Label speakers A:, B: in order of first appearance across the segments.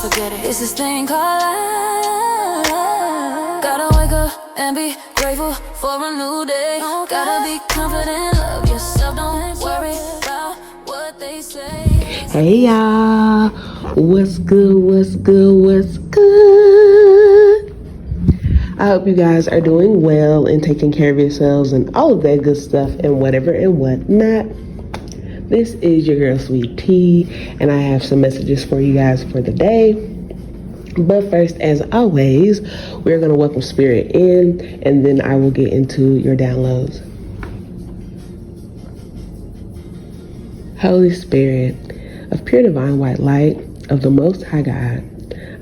A: don't forget it. It's this thing called life. Gotta wake up and be grateful for a new day. Gotta be confident, love yourself, don't worry about what they say.
B: Hey y'all, what's good? I hope you guys are doing well and taking care of yourselves and all of that good stuff and whatever and whatnot. This is your girl Sweet T, and I have some messages for you guys for the day. But first, as always, we're going to welcome Spirit in, and then I will get into your downloads. Holy Spirit, of pure divine white light, of the Most High God,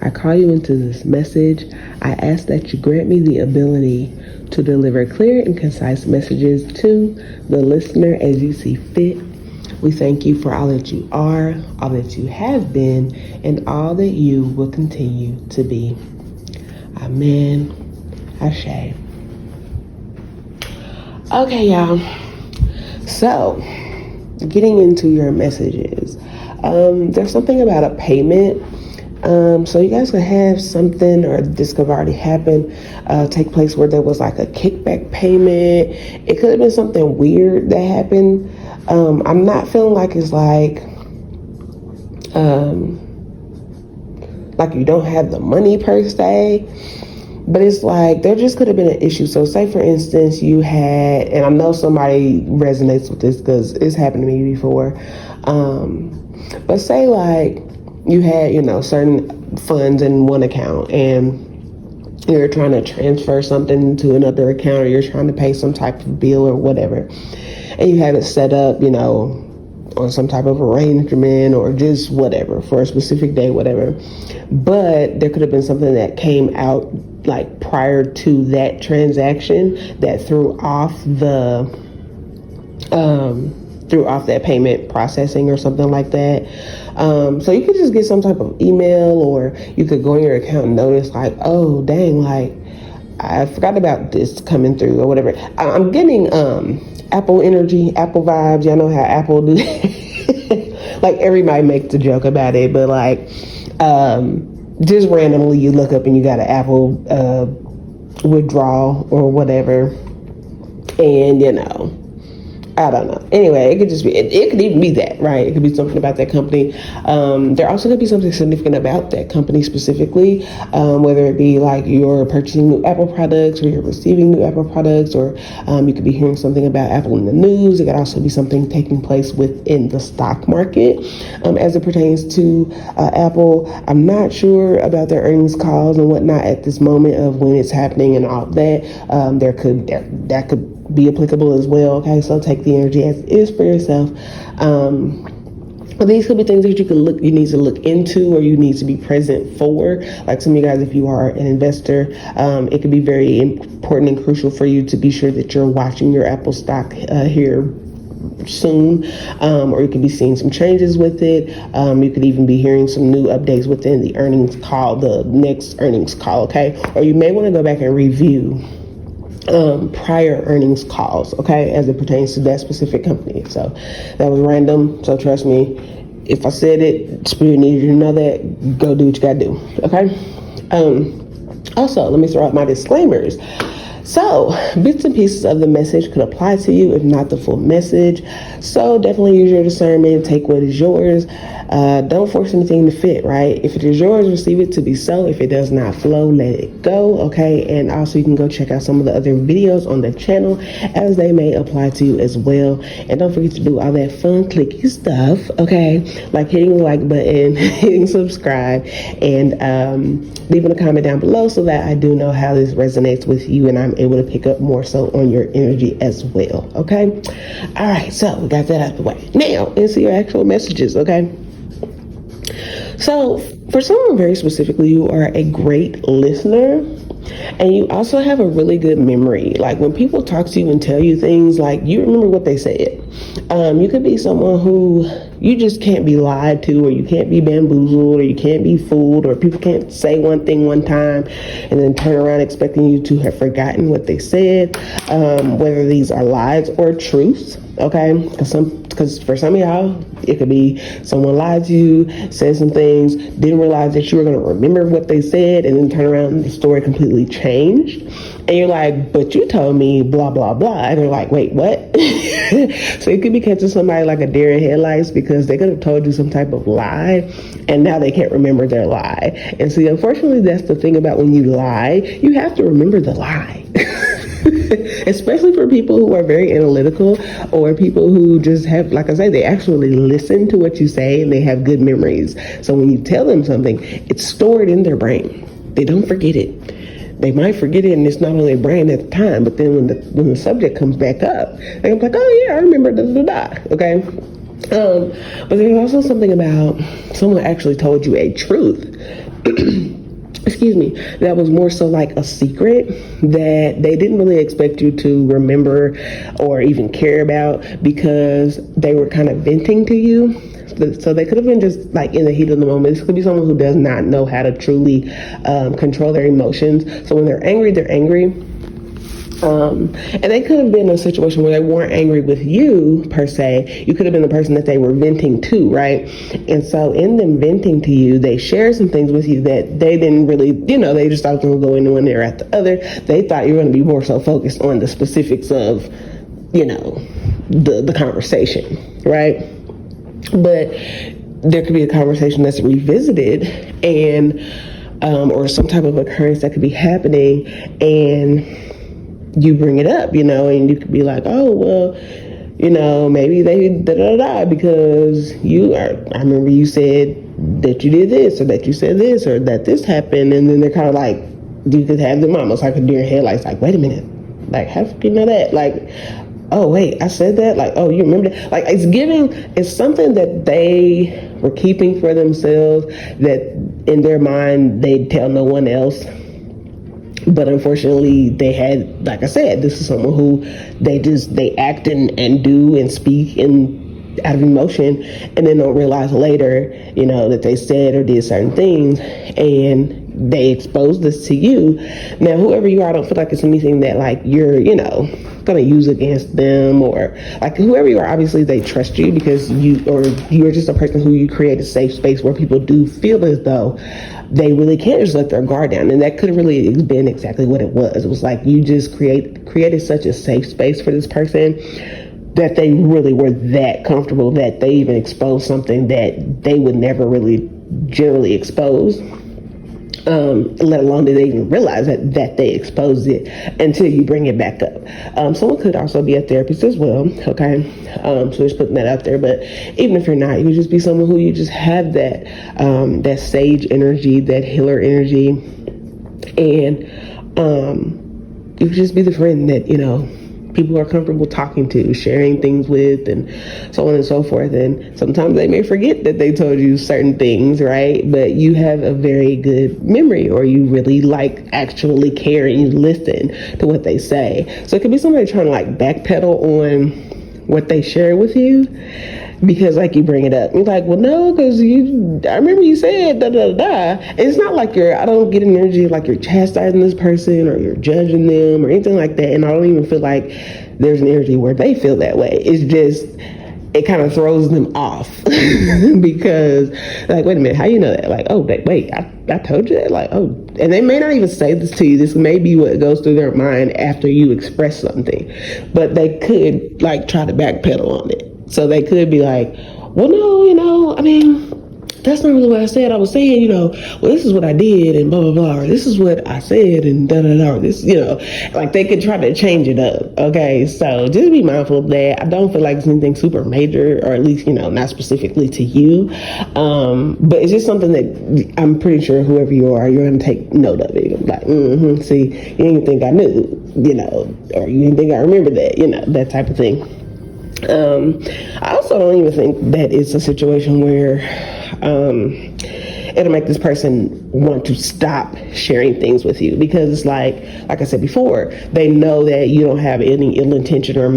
B: I call you into this message. I ask that you grant me the ability to deliver clear and concise messages to the listener as you see fit. We thank you for all that you are, all that you have been, and all that you will continue to be. Amen. Ashe. Okay, y'all. So, getting into your messages. There's something about a payment. So you guys could have something, or this could have already happened, take place where there was like a kickback payment. It could have been something weird that happened. I'm not feeling like it's like you don't have the money per se, but it's like there just could have been an issue. So say for instance you had, and I know somebody resonates with this because it's happened to me before, but say like you had, certain funds in one account and you're trying to transfer something to another account, or you're trying to pay some type of bill or whatever, and you have it set up, on some type of arrangement or just whatever for a specific day, whatever. But there could have been something that came out like prior to that transaction that threw off that payment processing or something like that. So you could just get some type of email, or you could go in your account and notice like, oh dang, like I forgot about this coming through or whatever. I'm getting Apple energy, Apple vibes. Y'all know how Apple do like everybody makes a joke about it, but like just randomly you look up and you got an Apple withdrawal or whatever, and I don't know. Anyway, it could just be, it could even be that, right? It could be something about that company. There also could be something significant about that company specifically, whether it be like you're purchasing new Apple products or you're receiving new Apple products, or you could be hearing something about Apple in the news. It could also be something taking place within the stock market as it pertains to Apple. I'm not sure about their earnings calls and whatnot at this moment of when it's happening and all that. That could be applicable as well. Okay, so take the energy as it is for yourself. But these could be things that you need to look into, or you need to be present for. Like some of you guys, if you are an investor, it could be very important and crucial for you to be sure that you're watching your Apple stock here soon, or you could be seeing some changes with it. You could even be hearing some new updates within the next earnings call. Okay, or you may want to go back and review prior earnings calls, okay, as it pertains to that specific company. So that was random, so trust me, if I said it, Spirit needed you to know that. Go do what you gotta do, okay? Also, let me throw out my disclaimers. So, bits and pieces of the message could apply to you, if not the full message. So definitely use your discernment, take what is yours. Don't force anything to fit, right? If it is yours, receive it to be so. If it does not flow, let it go, okay? And also you can go check out some of the other videos on the channel as they may apply to you as well. And don't forget to do all that fun clicky stuff, okay? Like hitting the like button, hitting subscribe, and leaving a comment down below so that I do know how this resonates with you and I'm able to pick up more so on your energy as well, okay? All right, so we got that out of the way. Now, into your actual messages, okay? So, for someone very specifically, you are a great listener, and you also have a really good memory. Like when people talk to you and tell you things, like you remember what they said. You could be someone who you just can't be lied to, or you can't be bamboozled, or you can't be fooled, or people can't say one thing one time and then turn around expecting you to have forgotten what they said, whether these are lies or truths, okay? Because for some of y'all, it could be someone lied to you, said some things, didn't didn't realize that you were going to remember what they said, and then turn around and the story completely changed. And you're like, but you told me blah, blah, blah. And they're like, wait, what? So you could be catching somebody like a deer in headlights because they could have told you some type of lie, and now they can't remember their lie. And see, unfortunately, that's the thing about when you lie, you have to remember the lie. Especially for people who are very analytical, or people who just have, like I say, they actually listen to what you say and they have good memories. So when you tell them something, it's stored in their brain. They don't forget it. They might forget it and it's not on their brain at the time, but then when the subject comes back up, they're like, oh yeah, I remember da. Okay? But there's also something about someone actually told you a truth. Excuse me, that was more so like a secret that they didn't really expect you to remember or even care about, because they were kind of venting to you. So they could have been just like in the heat of the moment. This could be someone who does not know how to truly control their emotions. So when they're angry, they're angry. And they could have been in a situation where they weren't angry with you per se. You could have been the person that they were venting to, right? And so in them venting to you, they shared some things with you that they didn't really, they just thought it was going to go in one ear at the other. They thought you were going to be more so focused on the specifics of, the conversation, right? But there could be a conversation that's revisited, and or some type of occurrence that could be happening, and you bring it up, and you could be like, oh, well, maybe they because I remember you said that you did this, or that you said this, or that this happened. And then they're kind of like, you could have them almost like a deer in headlights, like, wait a minute, like, how do you know that? Like, oh, wait, I said that? Like, oh, you remember that? Like, it's something that they were keeping for themselves, that in their mind, they'd tell no one else. But unfortunately, they had, like I said, this is someone who they act and do and speak out of emotion, and then don't realize later, that they said or did certain things, and they expose this to you. Now, whoever you are, I don't feel like it's anything that like you're, gonna use against them, or like whoever you are. Obviously, they trust you because you're just a person who you create a safe space where people do feel as though they really can't just let their guard down. And that could have really been exactly what it was. It was like you just created such a safe space for this person that they really were that comfortable that they even exposed something that they would never really generally expose. Let alone did they even realize that they exposed it until you bring it back up. Someone could also be a therapist as well, okay? So just putting that out there. But even if you're not, you could just be someone who you just have that sage energy, that healer energy, and you could just be the friend that, people are comfortable talking to, sharing things with, and so on and so forth. And sometimes they may forget that they told you certain things, right? But you have a very good memory, or you really actually care and you listen to what they say. So it could be somebody trying to backpedal on what they share with you, because you bring it up. You're like, well, no, because I remember you said da da da. And it's not like I don't get an energy like you're chastising this person or you're judging them or anything like that. And I don't even feel like there's an energy where they feel that way. It's just, it kind of throws them off because wait a minute, how you know that? Oh, wait, I told you that? Oh, and they may not even say this to you. This may be what goes through their mind after you express something, but they could try to backpedal on it. So they could be like, well, no, that's not really what I said. I was saying, well, this is what I did and blah, blah, blah, or this is what I said and da, da, da, or this, they could try to change it up. Okay. So just be mindful of that. I don't feel like it's anything super major, or at least, not specifically to you. But it's just something that I'm pretty sure whoever you are, you're going to take note of it. See, you didn't think I knew, or you didn't think I remember that, that type of thing. I also don't even think that it's a situation where it'll make this person want to stop sharing things with you, because it's like I said before, they know that you don't have any ill intention or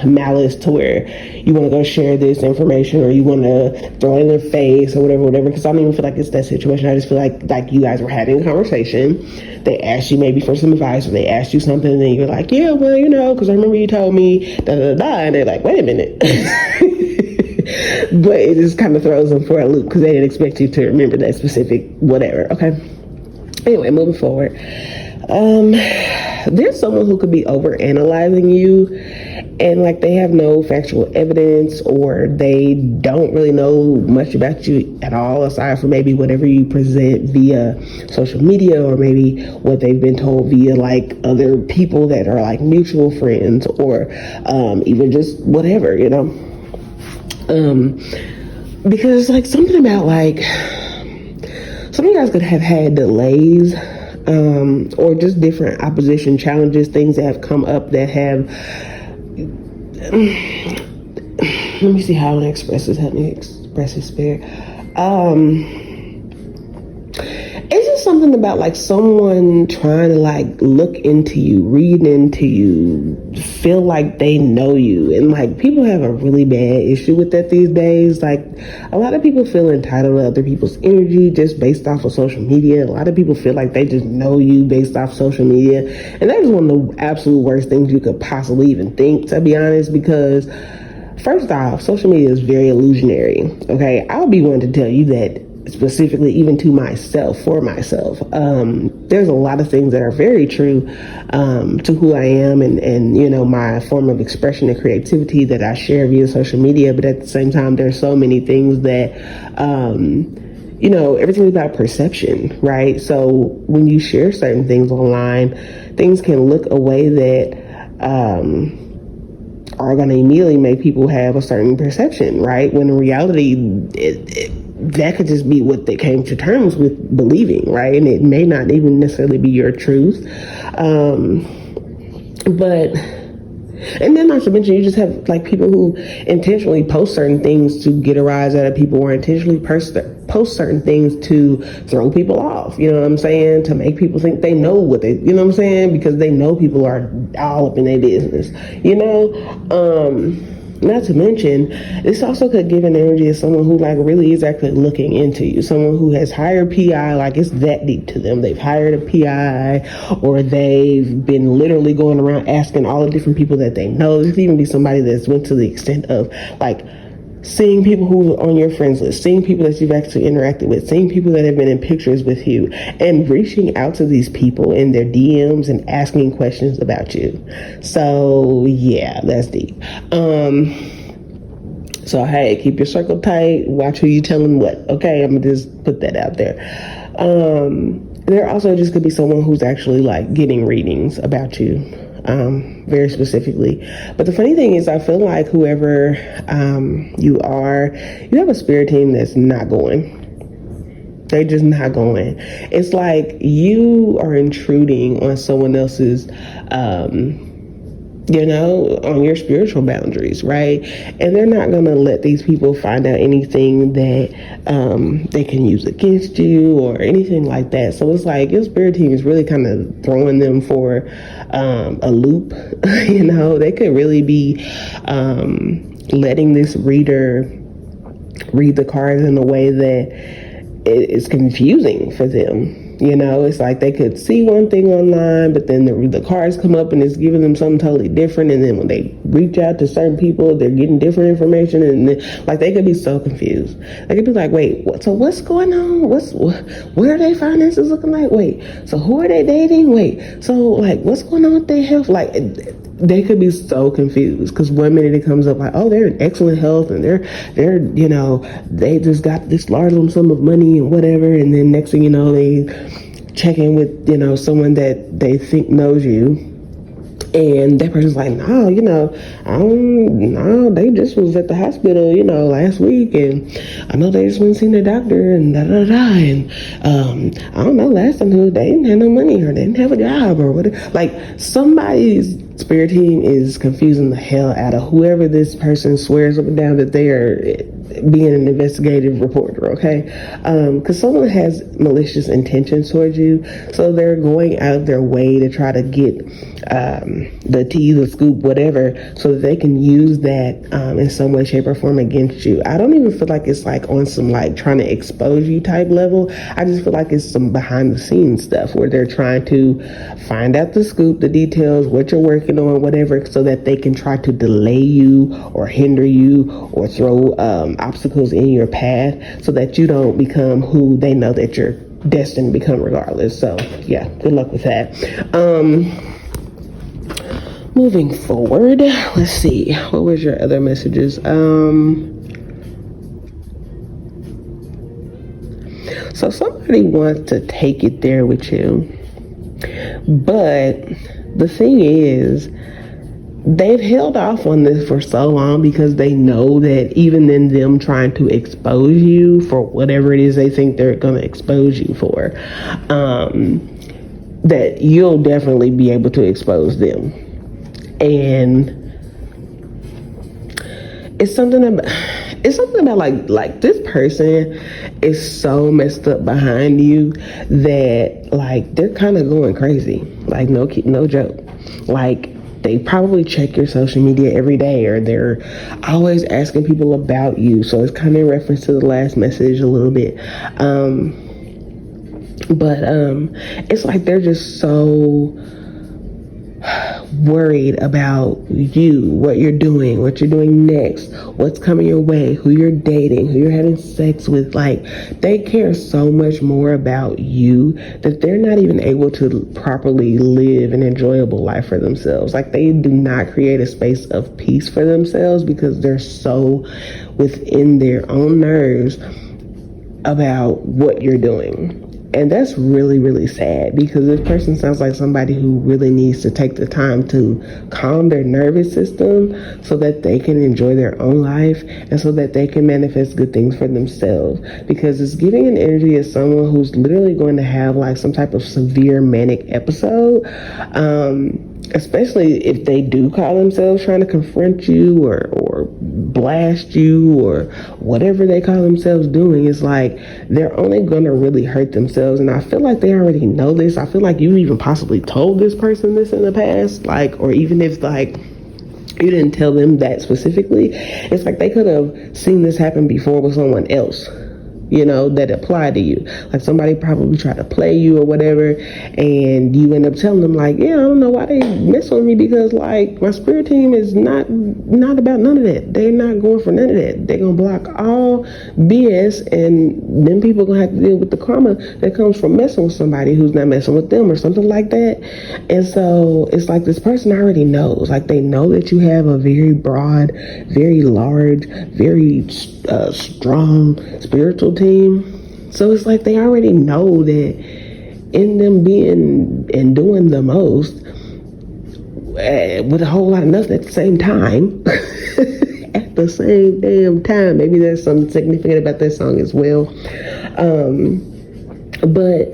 B: malice to where you want to go share this information or you want to throw it in their face or whatever. Because I don't even feel like it's that situation. I just feel like you guys were having a conversation. They asked you maybe for some advice, or they asked you something, and then you're like, yeah, well, because I remember you told me da da da, and they're like, wait a minute. but it just kind of throws them for a loop because they didn't expect you to remember that specific whatever. Okay. Anyway, moving forward. There's someone who could be over analyzing you, and like they have no factual evidence, or they don't really know much about you at all aside from maybe whatever you present via social media, or maybe what they've been told via like other people that are like mutual friends, or even just whatever, because like something about like some of you guys could have had delays, or just different opposition challenges, things that have come up that have, let me see how I want to express this, help me express this spirit. It's just something about like someone trying to like look into you, read into you, feel like they know you. And like people have a really bad issue with that these days. Like a lot of people feel entitled to other people's energy just based off of social media. A lot of people feel like they just know you based off social media. And that is one of the absolute worst things you could possibly even think, to be honest, because first off, social media is very illusionary. Okay, I'll be one to tell you that specifically, even to myself, for myself. There's a lot of things that are very true to who I am and my form of expression and creativity that I share via social media. But at the same time, there's so many things that, everything's about perception, right? So when you share certain things online, things can look a way that are going to immediately make people have a certain perception, right? When in reality, that could just be what they came to terms with believing, right? And it may not even necessarily be your truth. And then not to mention, you just have like people who intentionally post certain things to get a rise out of people, or intentionally post certain things to throw people off, you know what I'm saying? To make people think they know what they, you know what I'm saying? Because they know people are all up in their business, Not to mention, this also could give an energy of someone who like really is actually looking into you. Someone who has hired PI, like it's that deep to them. They've hired a PI, or they've been literally going around asking all the different people that they know. There could even be somebody that's went to the extent of like seeing people who are on your friends list, seeing people that you've actually interacted with, seeing people that have been in pictures with you, and reaching out to these people in their DMs and asking questions about you. So yeah, that's deep. So hey, keep your circle tight, watch who you telling what, okay? I'm gonna just put that out there. There also just could be someone who's actually like getting readings about you, very specifically. But the funny thing is, I feel like whoever you are, you have a spirit team that's not going. They're just not going. It's like you are intruding on someone else's, on your spiritual boundaries, right? And they're not going to let these people find out anything that they can use against you or anything like that. So it's like your spirit team is really kind of throwing them for a loop. They could really be letting this reader read the cards in a way that it's confusing for them. It's like they could see one thing online, but then the cards come up and it's giving them something totally different. And then when they reach out to certain people, they're getting different information, and like they could be so confused. They could be like, wait, so what's going on? What are their finances looking like? Wait, so who are they dating? Wait, so like what's going on with their health? Like they could be so confused because one minute it comes up like, oh, they're in excellent health and they're they just got this large sum of money and whatever, and then next thing you know, they check in with someone that they think knows you, and that person's like, no, I don't know, they just was at the hospital last week, and I know they just went and seen their doctor and and I don't know, last time they didn't have no money or they didn't have a job or whatever. Like somebody's spirit team is confusing the hell out of whoever this person swears up and down that they are being an investigative reporter, okay? Because someone has malicious intentions towards you, so they're going out of their way to try to get the tea, the scoop, whatever, so that they can use that in some way, shape, or form against you. I don't even feel like it's like on some like trying to expose you type level. I just feel like it's some behind the scenes stuff where they're trying to find out the scoop, the details, what you're working on, whatever, so that they can try to delay you or hinder you or throw obstacles in your path so that you don't become who they know that you're destined to become regardless. So yeah, good luck with that. Moving forward, let's see, what was your other messages? So somebody wants to take it there with you, but the thing is, they've held off on this for so long because they know that even in them trying to expose you for whatever it is they think they're going to expose you for, that you'll definitely be able to expose them. And it's something about like this person is so messed up behind you that like they're kind of going crazy. Like no joke. Like they probably check your social media every day, or they're always asking people about you. So it's kind of in reference to the last message a little bit. But it's like they're just so worried about you, what you're doing next, what's coming your way, who you're dating, who you're having sex with. Like they care so much more about you that they're not even able to properly live an enjoyable life for themselves. Like they do not create a space of peace for themselves because they're so within their own nerves about what you're doing. And that's really, really sad because this person sounds like somebody who really needs to take the time to calm their nervous system so that they can enjoy their own life and so that they can manifest good things for themselves. Because it's giving an energy of someone who's literally going to have like some type of severe manic episode, especially if they do call themselves trying to confront you or blast you or whatever they call themselves doing. Is like they're only going to really hurt themselves. And I feel like they already know this. I feel like you even possibly told this person this in the past, like, or even if like you didn't tell them that specifically, it's like they could have seen this happen before with someone else, you know, that applied to you. Like somebody probably tried to play you or whatever, and you end up telling them like, yeah, I don't know why they mess with me because like my spirit team is not about none of that. They're not going for none of that. They're gonna block all BS, and then people gonna have to deal with the karma that comes from messing with somebody who's not messing with them or something like that. And so it's like this person already knows. Like they know that you have a very broad, very large, very strong spiritual team. So it's like they already know that in them being and doing the most with a whole lot of nothing at the same time at the same damn time. Maybe there's something significant about that song as well. But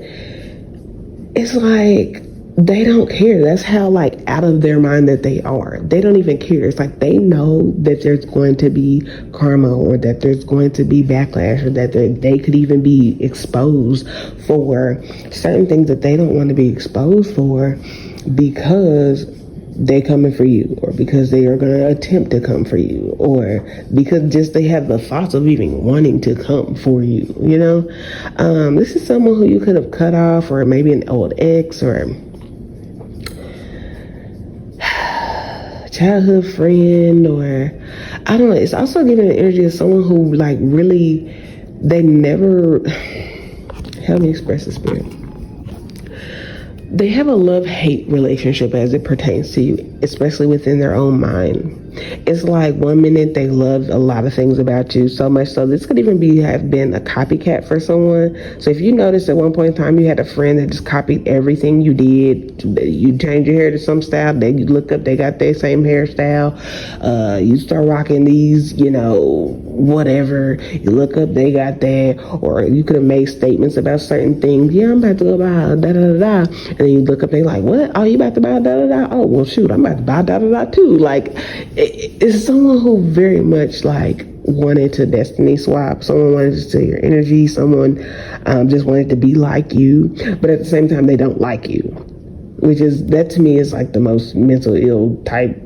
B: it's like they don't care. That's how like out of their mind that they are. They don't even care. It's like they know that there's going to be karma or that there's going to be backlash or that they could even be exposed for certain things that they don't want to be exposed for because they coming for you, or because they are going to attempt to come for you, or because just they have the thoughts of even wanting to come for you, you know. This is someone who you could have cut off, or maybe an old ex, or childhood friend, or I don't know. It's also giving the energy of someone who like really, they never, help me express the spirit. They have a love-hate relationship as it pertains to you, especially within their own mind. It's like one minute they love a lot of things about you, so much so this could even have been a copycat for someone. So if you notice at one point in time you had a friend that just copied everything you did, you change your hair to some style, then you look up, they got their same hairstyle, you start rocking these, you know, whatever, you look up, they got that, or you could have made statements about certain things. Yeah, I'm about to go buy da-da-da-da, and then you look up, they like, what? Oh, you about to buy da-da-da? Oh, well, shoot, I'm about to buy da-da-da too. Like, it's someone who very much like wanted to destiny swap. Someone wanted to steal your energy. Someone just wanted to be like you, but at the same time, they don't like you. Which is, that to me is like the most mental ill type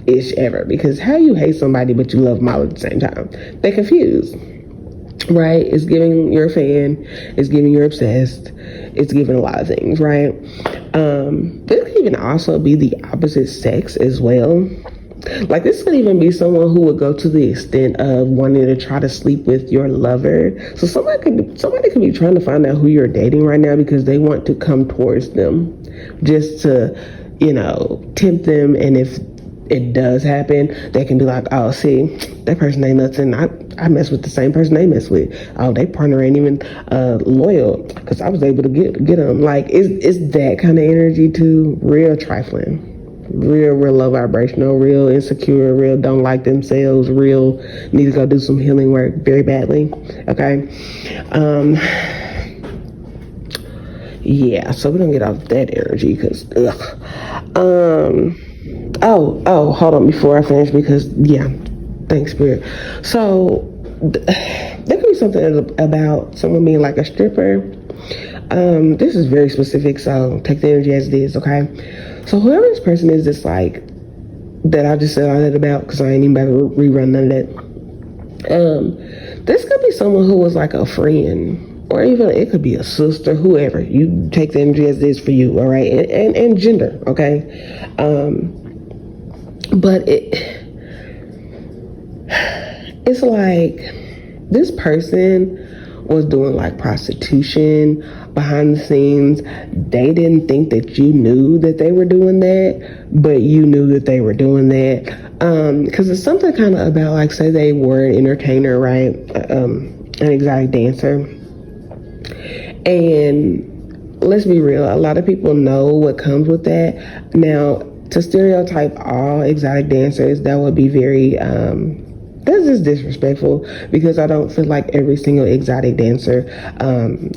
B: ish ever, because how you hate somebody but you love them all at the same time? They're confused, right? It's giving you're a fan, it's giving you're obsessed, it's giving a lot of things, right? This could even also be the opposite sex as well. Like, this could even be someone who would go to the extent of wanting to try to sleep with your lover. So somebody could be trying to find out who you're dating right now because they want to come towards them just to, tempt them. And if it does happen, they can be like, oh, see, that person ain't nothing. I mess with the same person they mess with. Oh, they partner ain't even loyal because I was able to get them. Like, it's that kind of energy too. Real trifling. Real low vibrational, real insecure, real don't like themselves, real need to go do some healing work very badly. Okay. Yeah, so we're gonna get off that energy because hold on before I finish, because thanks, Spirit. So there could be something about someone being like a stripper. This is very specific, so take the energy as it is, okay? So whoever this person is, that's like, that I just said all that about, because I ain't even about to rerun none of that. This could be someone who was like a friend, or even it could be a sister, whoever. You take the energy as it is for you, all right? And gender, okay? But it's like this person was doing like prostitution behind the scenes. They didn't think that you knew that they were doing that, but you knew that they were doing that. Because it's something kind of about, like, say they were an entertainer, right? An exotic dancer. And let's be real, a lot of people know what comes with that. Now, to stereotype all exotic dancers, that would be very that's just disrespectful, because I don't feel like every single exotic dancer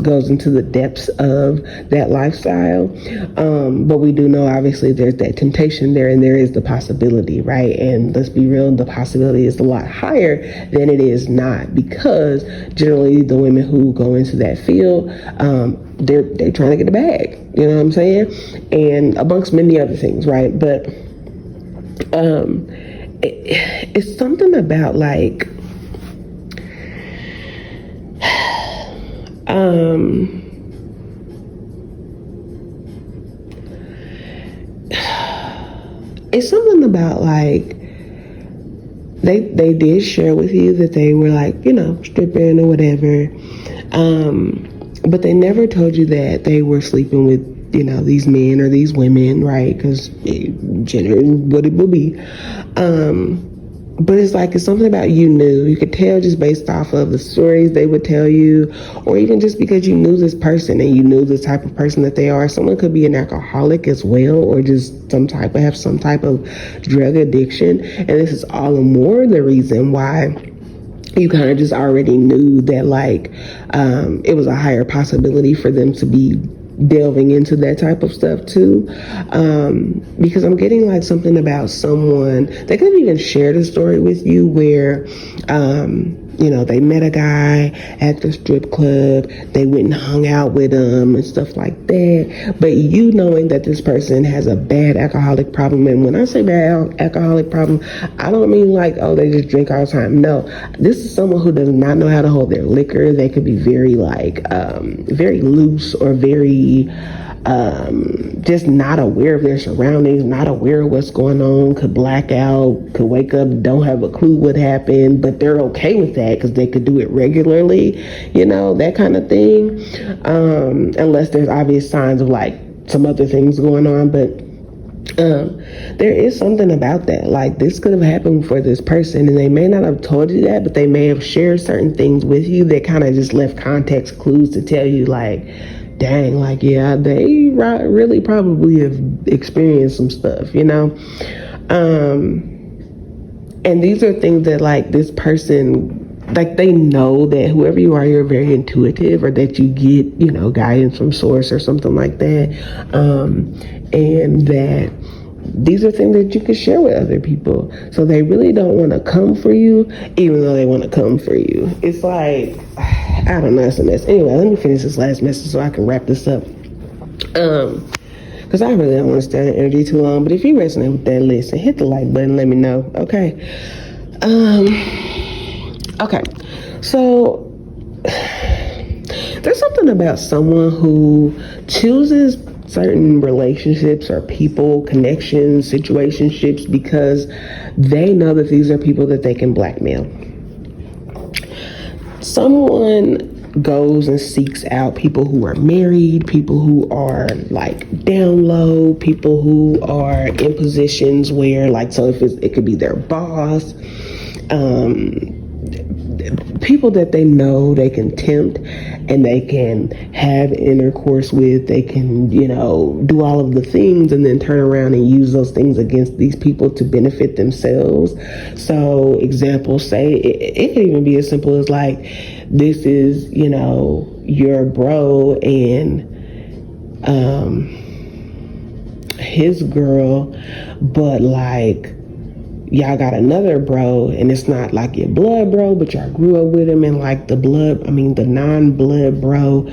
B: goes into the depths of that lifestyle. But we do know, obviously, there's that temptation there, and there is the possibility, right? And let's be real, the possibility is a lot higher than it is not, because generally the women who go into that field, they're trying to get a bag, you know what I'm saying? And amongst many other things, right? But it's something about, like, it's something about, like, they did share with you that they were, like, stripping or whatever, but they never told you that they were sleeping with these men or these women, right? Because gender is what it will be. But it's like, it's something about you could tell just based off of the stories they would tell you, or even just because you knew this person and you knew the type of person that they are. Someone could be an alcoholic as well, or just have some type of drug addiction. And this is all the more the reason why you kind of just already knew that, like, it was a higher possibility for them to be delving into that type of stuff too, because I'm getting like something about someone they could have even shared a story with you where they met a guy at the strip club, they went and hung out with him and stuff like that, but you knowing that this person has a bad alcoholic problem. And when I say bad alcoholic problem, I don't mean like, oh, they just drink all the time. No, this is someone who does not know how to hold their liquor. They could be very like very loose, or very just not aware of their surroundings, not aware of what's going on, could black out, could wake up, don't have a clue what happened, but they're okay with that because they could do it regularly, that kind of thing, unless there's obvious signs of like some other things going on. But there is something about that, like this could have happened for this person, and they may not have told you that, but they may have shared certain things with you that kind of just left context clues to tell you, like, dang, like, yeah, they really probably have experienced some stuff, and these are things that, like, this person, like, they know that whoever you are, you're very intuitive, or that you get, guidance from source or something like that, and that these are things that you can share with other people. So they really don't want to come for you, even though they want to come for you. It's like, I don't know, it's a mess. Anyway, let me finish this last message so I can wrap this up. Because I really don't want to stay on energy too long. But if you resonate with that, listen, hit the like button, let me know, okay? Okay, so there's something about someone who chooses certain relationships or people, connections, situationships because they know that these are people that they can blackmail. Someone goes and seeks out people who are married, people who are like down low, people who are in positions where, like, so if it could be their boss, people that they know they can tempt and they can have intercourse with, they can, do all of the things and then turn around and use those things against these people to benefit themselves. So example, say it could even be as simple as like, this is, your bro and his girl, but like, y'all got another bro, and it's not like your blood bro, but y'all grew up with him, and like the non-blood bro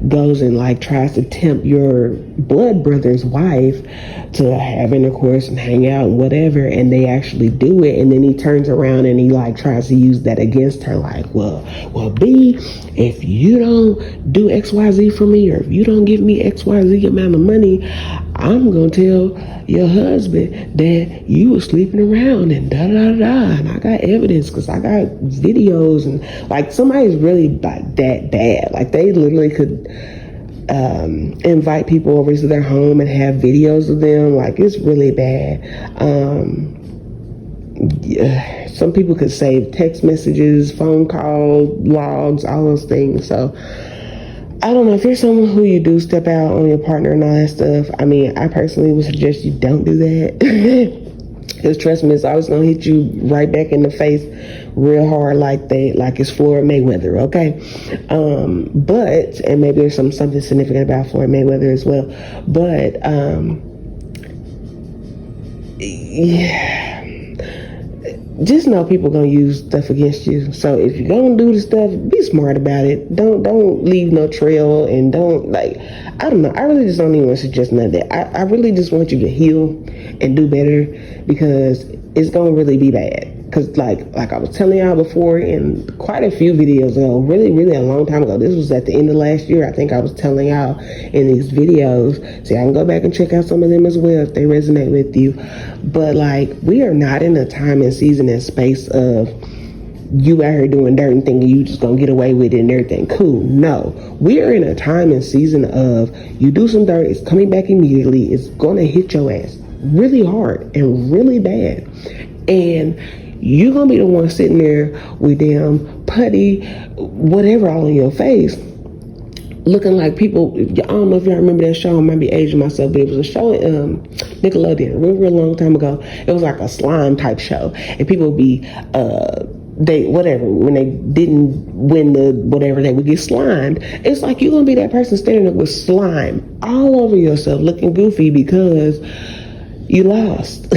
B: goes and like tries to tempt your blood brother's wife to have intercourse and hang out and whatever, and they actually do it, and then he turns around and he like tries to use that against her, like, well, B, if you don't do XYZ for me, or if you don't give me XYZ amount of money, I'm gonna tell your husband that you were sleeping around and da-da-da-da, and I got evidence because I got videos, and like somebody's really like that bad. Like they literally could invite people over to their home and have videos of them. Like it's really bad. Some people could save text messages, phone call logs, all those things. So I don't know, if you're someone who you do step out on your partner and all that stuff, I mean, I personally would suggest you don't do that. Because trust me, it's always going to hit you right back in the face real hard like it's Floyd Mayweather, okay? But, and maybe there's something significant about Floyd Mayweather as well. But, yeah. Just know people gonna use stuff against you. So if you're gonna do the stuff, be smart about it. Don't leave no trail, and don't, like, I don't know. I really just don't even want to suggest none of that. I really just want you to heal and do better, because it's gonna really be bad. Because like I was telling y'all before in quite a few videos ago, really, really a long time ago. This was at the end of last year. I think I was telling y'all in these videos. So y'all can go back and check out some of them as well if they resonate with you. But like, we are not in a time and season and space of you out here doing dirt and thinking you just gonna get away with it and everything cool. No, we are in a time and season of you do some dirt, it's coming back immediately. It's gonna hit your ass really hard and really bad. And you're gonna be the one sitting there with damn putty, whatever, all in your face, looking like people. I don't know if y'all remember that show. I might be aging myself, but it was a show in Nickelodeon, a long time ago. It was like a slime type show, and people would be when they didn't win the whatever, they would get slimed. It's like you're gonna be that person standing there with slime all over yourself, looking goofy because you lost.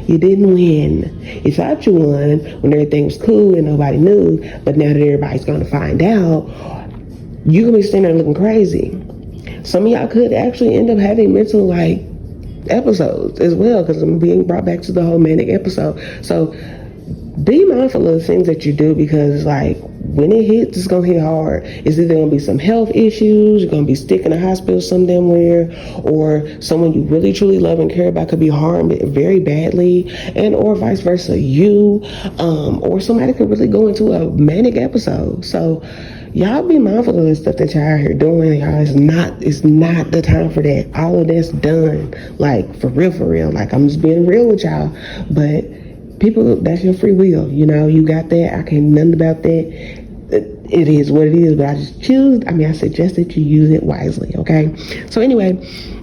B: You didn't win. You thought you won when everything was cool and nobody knew, but now that everybody's gonna find out, you're gonna be sitting there looking crazy. Some of y'all could actually end up having mental episodes as well, because I'm being brought back to the whole manic episode. So be mindful of the things that you do, because when it hits, it's gonna hit hard. It's either gonna be some health issues, you're gonna be stuck in a hospital somewhere, or someone you really truly love and care about could be harmed very badly, and or vice versa, or somebody could really go into a manic episode. So y'all be mindful of the stuff that y'all out here doing. Y'all, it's not the time for that. All of that's done. For real. I'm just being real with y'all. But people, that's your free will. You got that. I can't nothing about that. It is what it is, but I suggest that you use it wisely, okay? So anyway,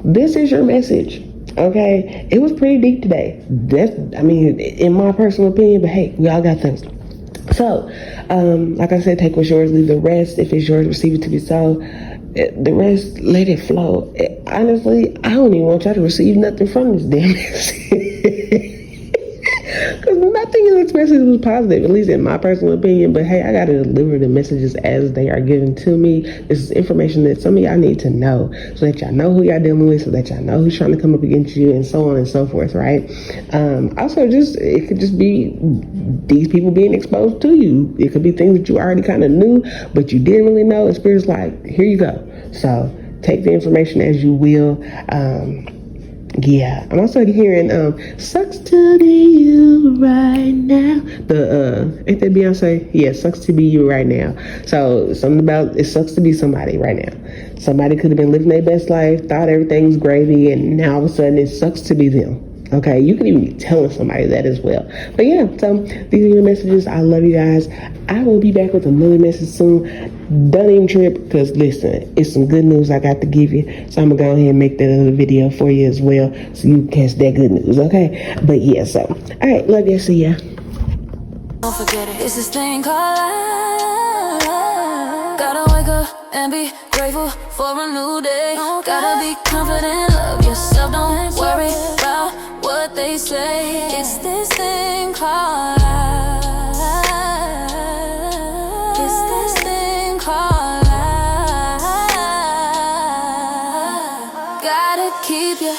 B: this is your message, okay? It was pretty deep today. In my personal opinion, but hey, we all got things. So, like I said, take what's yours, leave the rest. If it's yours, receive it to be so. The rest, let it flow. Honestly, I don't even want y'all to receive nothing from this damn message. Because nothing in this message was positive, at least in my personal opinion. But hey, I got to deliver the messages as they are given to me. This is information that some of y'all need to know, so that y'all know who y'all dealing with, so that y'all know who's trying to come up against you, and so on and so forth, right? Also, it could just be these people being exposed to you. It could be things that you already kind of knew, but you didn't really know. And Spirit's like, here you go. So take the information as you will. Yeah, I'm also hearing sucks to be you right now. Ain't that Beyonce? Yeah, sucks to be you right now. So something about it sucks to be somebody right now. Somebody could have been living their best life, thought everything's gravy, and now all of a sudden it sucks to be them. Okay, you can even be telling somebody that as well. But yeah, so these are your messages. I love you guys. I will be back with another message soon. Don't even trip, because listen, it's some good news I got to give you. So I'm going to go ahead and make that other video for you as well, so you can catch that good news, okay? But yeah, so, all right, love you. See ya.
A: Don't forget it. It's this thing called life. Gotta wake up and be grateful for a new day. Gotta be confident, love yourself. Don't worry about what they say. It's this thing called life. It's this thing called life. Gotta keep your